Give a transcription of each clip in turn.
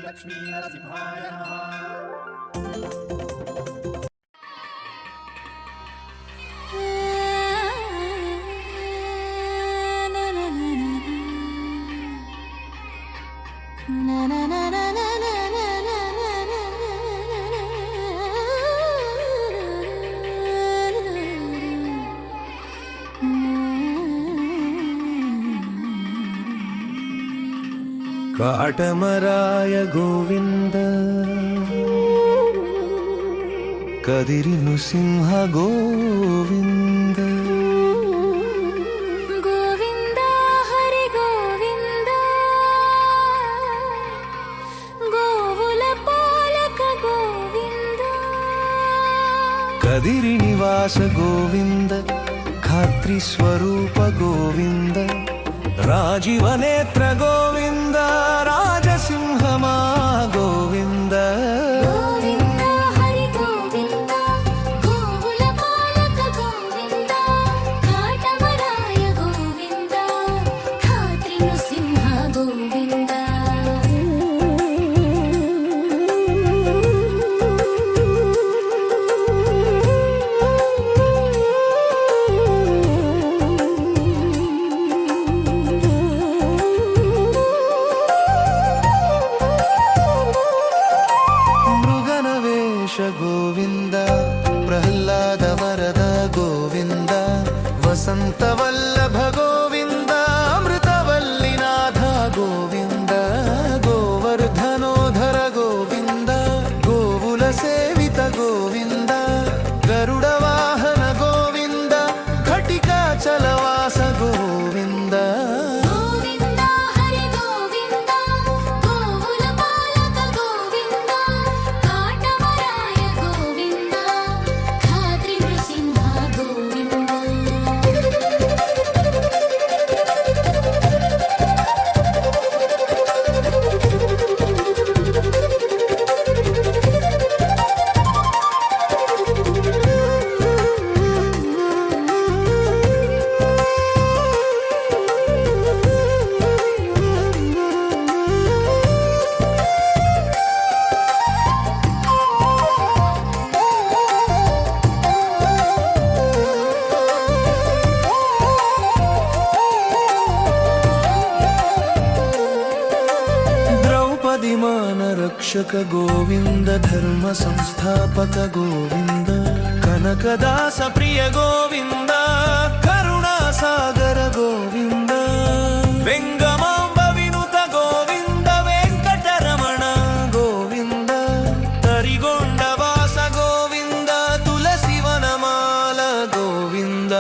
लक्ष्मी नरसिंहाय ಕಾಟಮರಾಯ ಗೋವಿಂದ ಕದಿರಿ ನೃಸಿಂಹ ಗೋವಿಂದ ಗೋವಿಂದ ಹರಿ ಗೋವಿಂದ ಗೋವುಲ ಪಾಲಕ ಗೋವಿಂದ ಕದಿರಿ ನಿವಾಸ ಗೋವಿಂದ ಖಾತ್ರಿ ಸ್ವರೂಪ ಗೋವಿಂದ ರಾಜೀವ ನೇತ್ರ ಗೋವಿಂದ ರಾಜಸಿಂಹಮಾ ಗೋವಿಂದ ಗೋವಿಂದ ಹರಿ ಗೋವಿಂದ ಗೋವುಲ ಪಾಲಕ ಗೋವಿಂದ ಕಾಟಮರಾಯ ಗೋವಿಂದ ಖಾತ್ರಿ ನೃಸಿಂಹ ಗೋವಿಂದ ಗೋವಿಂದ ಪ್ರಹ್ಲಾದ ವರದ ಗೋವಿಂದ ವಸಂತ ವಲ್ಲಭ ಗೋವಿಂದ ಅಮೃತವಲ್ಲಿನಾಥ ಗೋವಿಂದ ಗೋವರ್ಧನೋಧರ ಗೋವಿಂದ ಗೋವುಲ ಸೇವಿತ ಗೋವಿಂದ ಗರುಡ ವಾಹನ ಗೋವಿಂದ ಘಟಿಕಾ ಚಲವಾಸ ಗೋವಿಂದ रक्षक गोविंद धर्म संस्थापक गोविंद कनकदास प्रिय गोविंद करुणा सागर गोविंद वेंगमांब विनुत गोविंद वेंकटरमण गोविंद तरिगोंड वास गोविंद तुलसी वनमाल गोविंद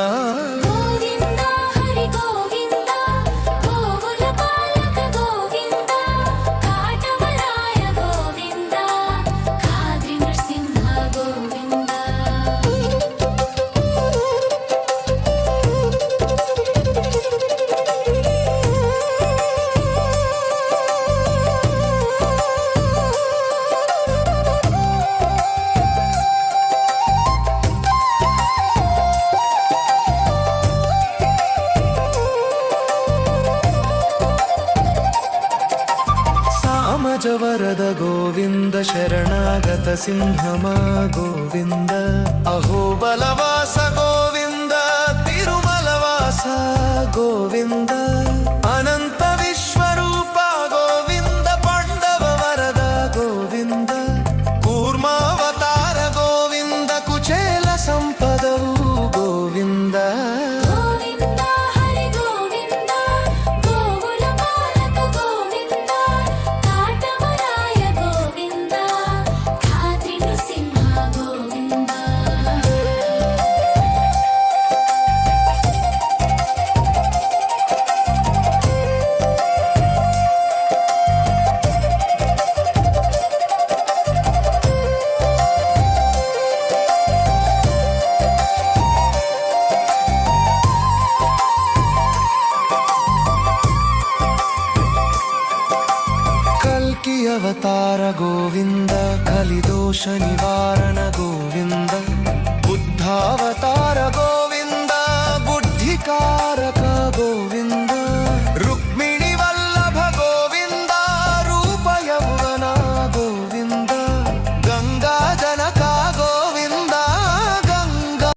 वरद गोविंद शरणागत सिंहमा गोविंद अहोबलवास गोविंद तिरुमलवास गोविंद अनंत विश्वरूप गोविंद पांडव वरद गोविंद कूर्मावतार गोविंद कुचेल संपदवु गोविंद अवतार गोविंद कलिदोष